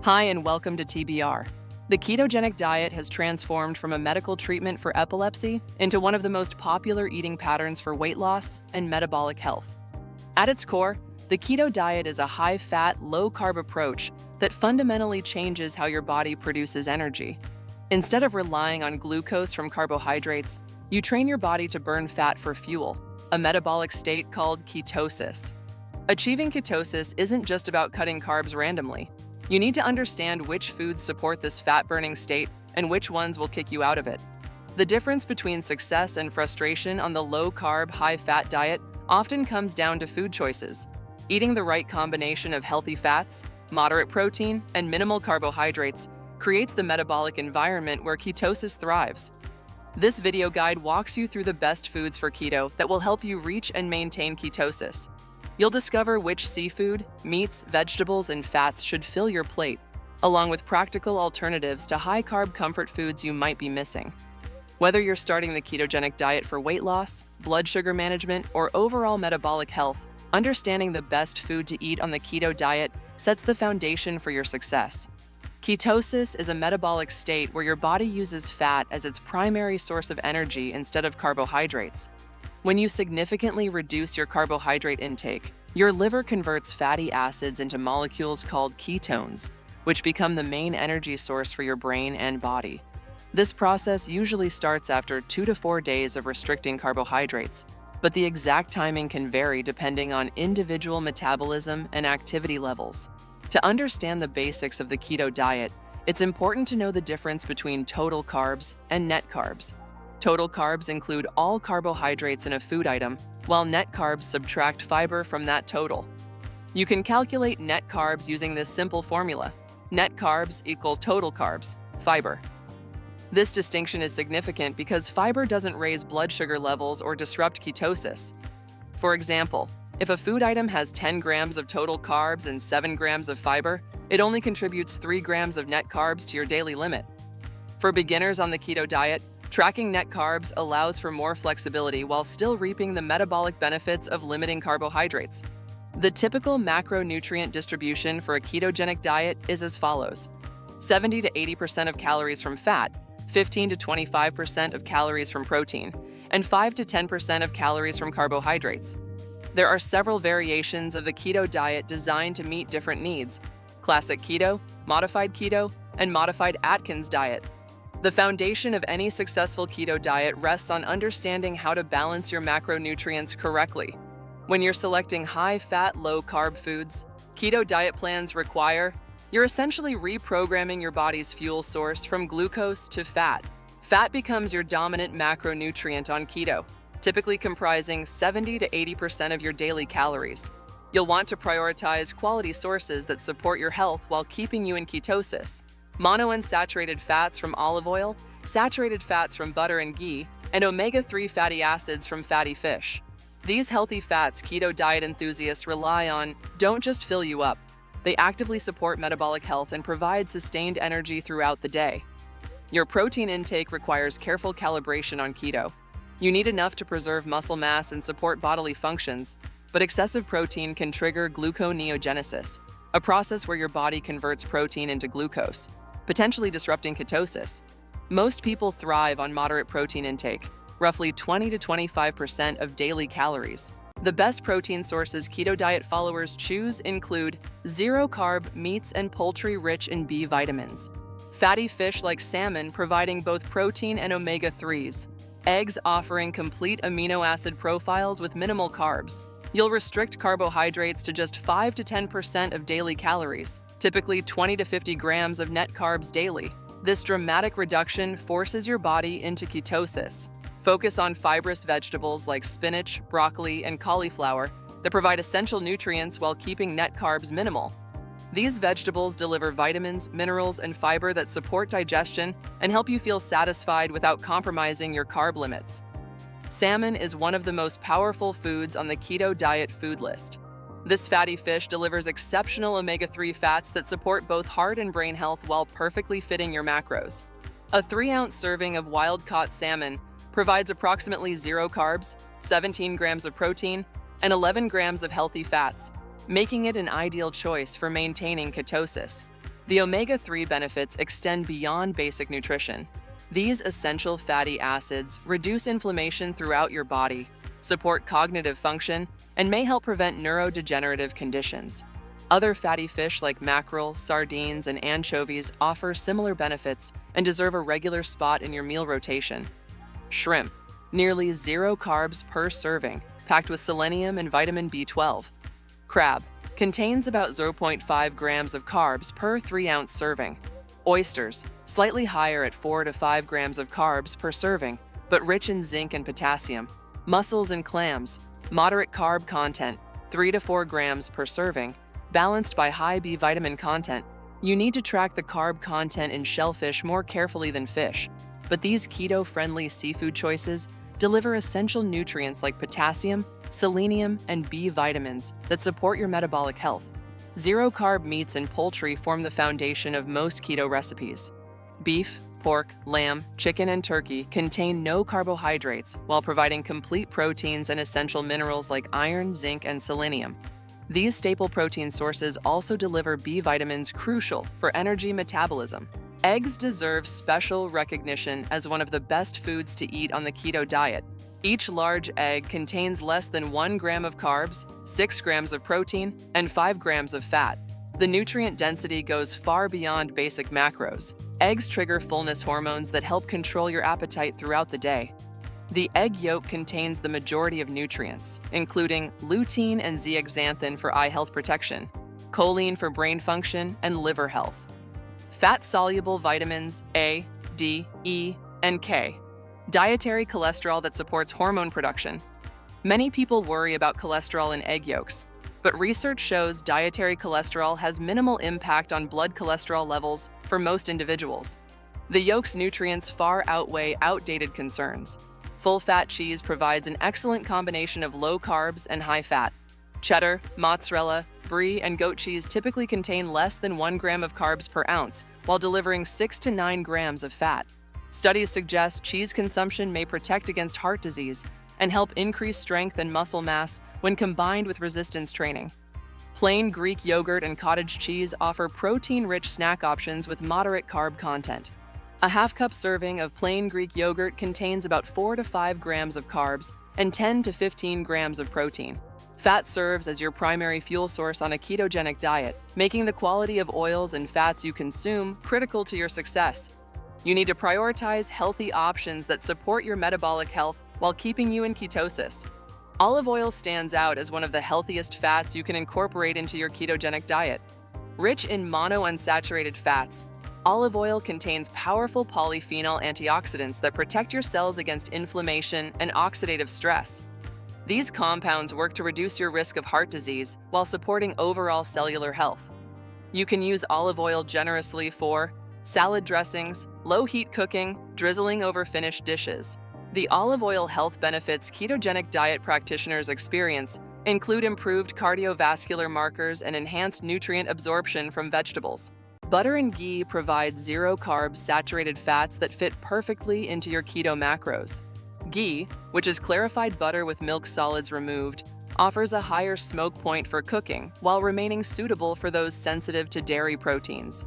Hi, and welcome to TBR. The ketogenic diet has transformed from a medical treatment for epilepsy into one of the most popular eating patterns for weight loss and metabolic health. At its core, the keto diet is a high-fat, low-carb approach that fundamentally changes how your body produces energy. Instead of relying on glucose from carbohydrates, you train your body to burn fat for fuel, a metabolic state called ketosis. Achieving ketosis isn't just about cutting carbs randomly. You need to understand which foods support this fat-burning state and which ones will kick you out of it. The difference between success and frustration on the low-carb, high-fat diet often comes down to food choices. Eating the right combination of healthy fats, moderate protein, and minimal carbohydrates creates the metabolic environment where ketosis thrives. This video guide walks you through the best foods for keto that will help you reach and maintain ketosis. You'll discover which seafood, meats, vegetables, and fats should fill your plate, along with practical alternatives to high-carb comfort foods you might be missing. Whether you're starting the ketogenic diet for weight loss, blood sugar management, or overall metabolic health, understanding the best food to eat on the keto diet sets the foundation for your success. Ketosis is a metabolic state where your body uses fat as its primary source of energy instead of carbohydrates. When you significantly reduce your carbohydrate intake, your liver converts fatty acids into molecules called ketones, which become the main energy source for your brain and body. This process usually starts after 2 to 4 days of restricting carbohydrates, but the exact timing can vary depending on individual metabolism and activity levels. To understand the basics of the keto diet, it's important to know the difference between total carbs and net carbs. Total carbs include all carbohydrates in a food item, while net carbs subtract fiber from that total. You can calculate net carbs using this simple formula. Net carbs equals total carbs, fiber. This distinction is significant because fiber doesn't raise blood sugar levels or disrupt ketosis. For example, if a food item has 10 grams of total carbs and 7 grams of fiber, it only contributes 3 grams of net carbs to your daily limit. For beginners on the keto diet, tracking net carbs allows for more flexibility while still reaping the metabolic benefits of limiting carbohydrates. The typical macronutrient distribution for a ketogenic diet is as follows: 70 to 80% of calories from fat, 15 to 25% of calories from protein, and 5 to 10% of calories from carbohydrates. There are several variations of the keto diet designed to meet different needs: classic keto, and modified Atkins diet. The foundation of any successful keto diet rests on understanding how to balance your macronutrients correctly. When you're selecting high-fat, low-carb foods, keto diet plans require, you're essentially reprogramming your body's fuel source from glucose to fat. Fat becomes your dominant macronutrient on keto, typically comprising 70 to 80% of your daily calories. You'll want to prioritize quality sources that support your health while keeping you in ketosis. Monounsaturated fats from olive oil, saturated fats from butter and ghee, and omega-3 fatty acids from fatty fish. These healthy fats keto diet enthusiasts rely on don't just fill you up. They actively support metabolic health and provide sustained energy throughout the day. Your protein intake requires careful calibration on keto. You need enough to preserve muscle mass and support bodily functions, but excessive protein can trigger gluconeogenesis, a process where your body converts protein into glucose, potentially disrupting ketosis. Most people thrive on moderate protein intake, roughly 20 to 25% of daily calories. The best protein sources keto diet followers choose include zero-carb meats and poultry rich in B vitamins, fatty fish like salmon providing both protein and omega-3s, eggs offering complete amino acid profiles with minimal carbs. You'll restrict carbohydrates to just 5 to 10% of daily calories, typically 20 to 50 grams of net carbs daily. This dramatic reduction forces your body into ketosis. Focus on fibrous vegetables like spinach, broccoli, and cauliflower that provide essential nutrients while keeping net carbs minimal. These vegetables deliver vitamins, minerals, and fiber that support digestion and help you feel satisfied without compromising your carb limits. Salmon is one of the most powerful foods on the keto diet food list. This fatty fish delivers exceptional omega-3 fats that support both heart and brain health while perfectly fitting your macros. A 3-ounce serving of wild-caught salmon provides approximately 0 carbs, 17 grams of protein, and 11 grams of healthy fats, making it an ideal choice for maintaining ketosis. The omega-3 benefits extend beyond basic nutrition. These essential fatty acids reduce inflammation throughout your body, support cognitive function, and may help prevent neurodegenerative conditions. Other fatty fish like mackerel, sardines, and anchovies offer similar benefits and deserve a regular spot in your meal rotation. Shrimp, nearly 0 carbs per serving, packed with selenium and vitamin B12. Crab, contains about 0.5 grams of carbs per 3-ounce serving. Oysters, slightly higher at 4 to 5 grams of carbs per serving, but rich in zinc and potassium. Mussels and clams, moderate carb content, 3 to 4 grams per serving, balanced by high B vitamin content. You need to track the carb content in shellfish more carefully than fish, but these keto-friendly seafood choices deliver essential nutrients like potassium, selenium, and B vitamins that support your metabolic health. Zero-carb meats and poultry form the foundation of most keto recipes. Beef, pork, lamb, chicken, and turkey contain no carbohydrates while providing complete proteins and essential minerals like iron, zinc, and selenium. These staple protein sources also deliver B vitamins crucial for energy metabolism. Eggs deserve special recognition as one of the best foods to eat on the keto diet. Each large egg contains less than 1 gram of carbs, 6 grams of protein, and 5 grams of fat. The nutrient density goes far beyond basic macros. Eggs trigger fullness hormones that help control your appetite throughout the day. The egg yolk contains the majority of nutrients, including lutein and zeaxanthin for eye health protection, choline for brain function and liver health. Fat-soluble vitamins A, D, E, and K. Dietary cholesterol that supports hormone production. Many people worry about cholesterol in egg yolks, but research shows dietary cholesterol has minimal impact on blood cholesterol levels for most individuals. The yolk's nutrients far outweigh outdated concerns. Full-fat cheese provides an excellent combination of low carbs and high fat. Cheddar, mozzarella, brie, and goat cheese typically contain less than 1 gram of carbs per ounce, while delivering 6 to 9 grams of fat. Studies suggest cheese consumption may protect against heart disease and help increase strength and muscle mass when combined with resistance training. Plain Greek yogurt and cottage cheese offer protein-rich snack options with moderate carb content. A half-cup serving of plain Greek yogurt contains about 4 to 5 grams of carbs and 10 to 15 grams of protein. Fat serves as your primary fuel source on a ketogenic diet, making the quality of oils and fats you consume critical to your success. You need to prioritize healthy options that support your metabolic health while keeping you in ketosis. Olive oil stands out as one of the healthiest fats you can incorporate into your ketogenic diet. Rich in monounsaturated fats, olive oil contains powerful polyphenol antioxidants that protect your cells against inflammation and oxidative stress. These compounds work to reduce your risk of heart disease while supporting overall cellular health. You can use olive oil generously for salad dressings, low-heat cooking, drizzling over finished dishes. The olive oil health benefits ketogenic diet practitioners experience include improved cardiovascular markers and enhanced nutrient absorption from vegetables. Butter and ghee provide zero-carb saturated fats that fit perfectly into your keto macros. Ghee, which is clarified butter with milk solids removed, offers a higher smoke point for cooking while remaining suitable for those sensitive to dairy proteins.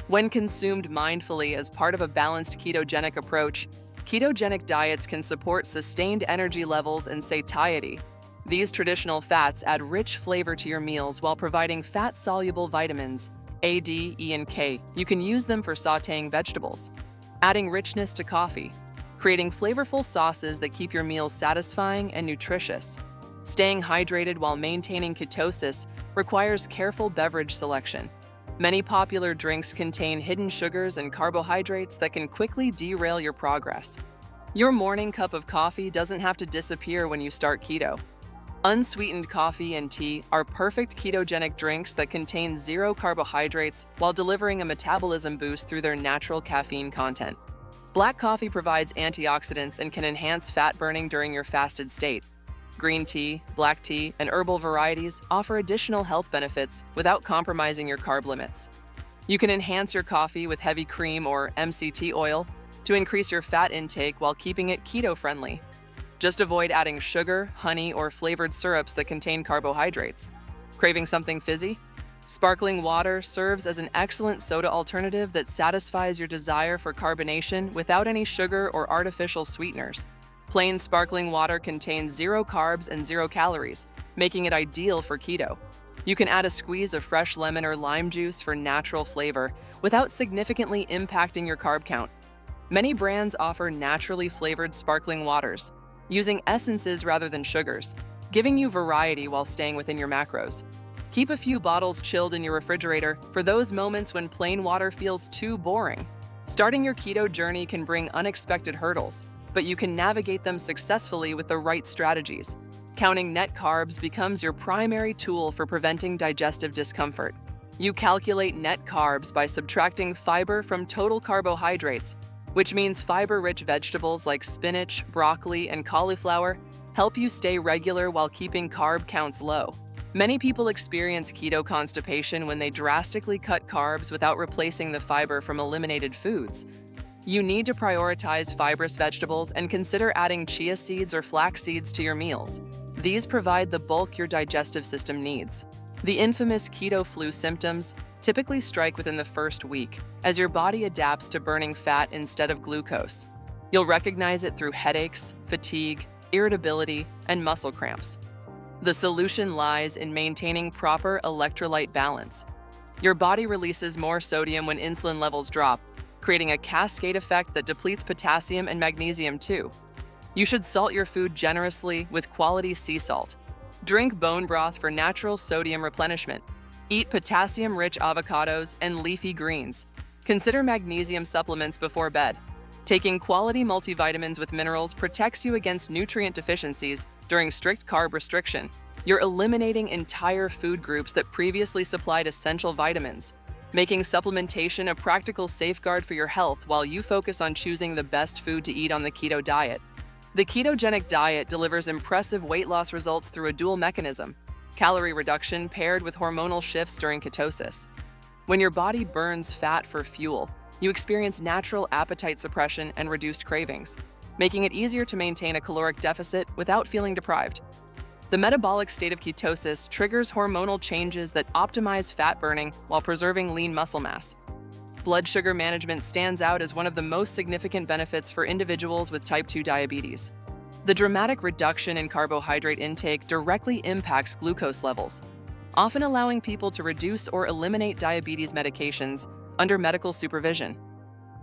When consumed mindfully as part of a balanced ketogenic approach, ketogenic diets can support sustained energy levels and satiety. These traditional fats add rich flavor to your meals while providing fat-soluble vitamins A, D, E, and K. You can use them for sautéing vegetables, adding richness to coffee, creating flavorful sauces that keep your meals satisfying and nutritious. Staying hydrated while maintaining ketosis requires careful beverage selection. Many popular drinks contain hidden sugars and carbohydrates that can quickly derail your progress. Your morning cup of coffee doesn't have to disappear when you start keto. Unsweetened coffee and tea are perfect ketogenic drinks that contain 0 carbohydrates while delivering a metabolism boost through their natural caffeine content. Black coffee provides antioxidants and can enhance fat burning during your fasted state. Green tea, black tea, and herbal varieties offer additional health benefits without compromising your carb limits. You can enhance your coffee with heavy cream or MCT oil to increase your fat intake while keeping it keto-friendly. Just avoid adding sugar, honey, or flavored syrups that contain carbohydrates. Craving something fizzy? Sparkling water serves as an excellent soda alternative that satisfies your desire for carbonation without any sugar or artificial sweeteners. Plain sparkling water contains 0 carbs and 0 calories, making it ideal for keto. You can add a squeeze of fresh lemon or lime juice for natural flavor without significantly impacting your carb count. Many brands offer naturally flavored sparkling waters, using essences rather than sugars, giving you variety while staying within your macros. Keep a few bottles chilled in your refrigerator for those moments when plain water feels too boring. Starting your keto journey can bring unexpected hurdles, but you can navigate them successfully with the right strategies. Counting net carbs becomes your primary tool for preventing digestive discomfort. You calculate net carbs by subtracting fiber from total carbohydrates, which means fiber-rich vegetables like spinach, broccoli, and cauliflower help you stay regular while keeping carb counts low. Many people experience keto constipation when they drastically cut carbs without replacing the fiber from eliminated foods. You need to prioritize fibrous vegetables and consider adding chia seeds or flax seeds to your meals. These provide the bulk your digestive system needs. The infamous keto flu symptoms typically strike within the first week, as your body adapts to burning fat instead of glucose. You'll recognize it through headaches, fatigue, irritability, and muscle cramps. The solution lies in maintaining proper electrolyte balance. Your body releases more sodium when insulin levels drop, creating a cascade effect that depletes potassium and magnesium too. You should salt your food generously with quality sea salt. Drink bone broth for natural sodium replenishment. Eat potassium-rich avocados and leafy greens. Consider magnesium supplements before bed. Taking quality multivitamins with minerals protects you against nutrient deficiencies during strict carb restriction. You're eliminating entire food groups that previously supplied essential vitamins, making supplementation a practical safeguard for your health while you focus on choosing the best food to eat on the keto diet. The ketogenic diet delivers impressive weight loss results through a dual mechanism: calorie reduction paired with hormonal shifts during ketosis. When your body burns fat for fuel, you experience natural appetite suppression and reduced cravings, making it easier to maintain a caloric deficit without feeling deprived. The metabolic state of ketosis triggers hormonal changes that optimize fat burning while preserving lean muscle mass. Blood sugar management stands out as one of the most significant benefits for individuals with type 2 diabetes. The dramatic reduction in carbohydrate intake directly impacts glucose levels, often allowing people to reduce or eliminate diabetes medications under medical supervision.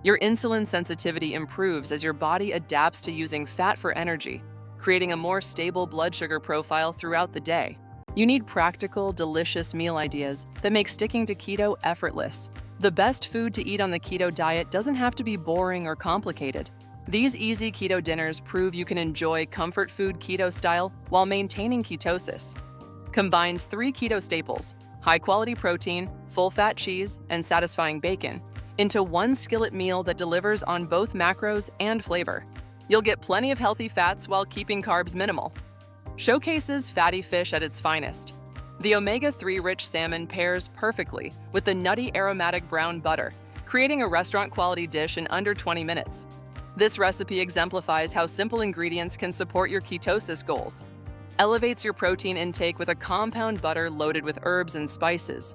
Your insulin sensitivity improves as your body adapts to using fat for energy, creating a more stable blood sugar profile throughout the day. You need practical, delicious meal ideas that make sticking to keto effortless. The best food to eat on the keto diet doesn't have to be boring or complicated. These easy keto dinners prove you can enjoy comfort food keto style while maintaining ketosis. Combines 3 keto staples: high-quality protein, full-fat cheese, and satisfying bacon, into one skillet meal that delivers on both macros and flavor. You'll get plenty of healthy fats while keeping carbs minimal. Showcases fatty fish at its finest. The omega-3 rich salmon pairs perfectly with the nutty aromatic brown butter, creating a restaurant-quality dish in under 20 minutes. This recipe exemplifies how simple ingredients can support your ketosis goals. Elevates your protein intake with a compound butter loaded with herbs and spices.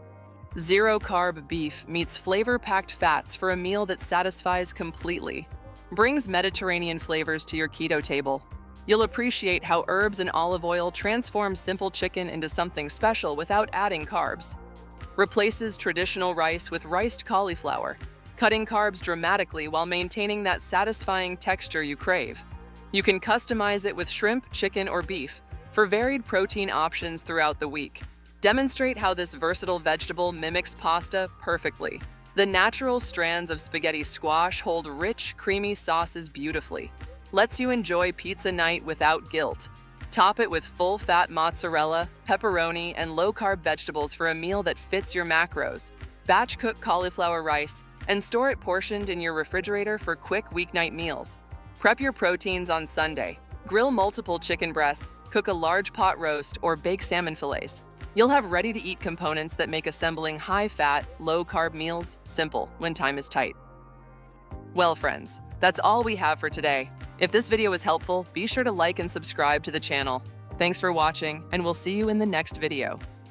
Zero-carb beef meets flavor-packed fats for a meal that satisfies completely. Brings Mediterranean flavors to your keto table. You'll appreciate how herbs and olive oil transform simple chicken into something special without adding carbs. Replaces traditional rice with riced cauliflower, cutting carbs dramatically while maintaining that satisfying texture you crave. You can customize it with shrimp, chicken, or beef for varied protein options throughout the week. Demonstrate how this versatile vegetable mimics pasta perfectly. The natural strands of spaghetti squash hold rich, creamy sauces beautifully. Lets you enjoy pizza night without guilt. Top it with full-fat mozzarella, pepperoni, and low-carb vegetables for a meal that fits your macros. Batch cook cauliflower rice and store it portioned in your refrigerator for quick weeknight meals. Prep your proteins on Sunday. Grill multiple chicken breasts, cook a large pot roast, or bake salmon fillets. You'll have ready-to-eat components that make assembling high-fat, low-carb meals simple when time is tight. Well, friends, that's all we have for today. If this video was helpful, be sure to like and subscribe to the channel. Thanks for watching, and we'll see you in the next video.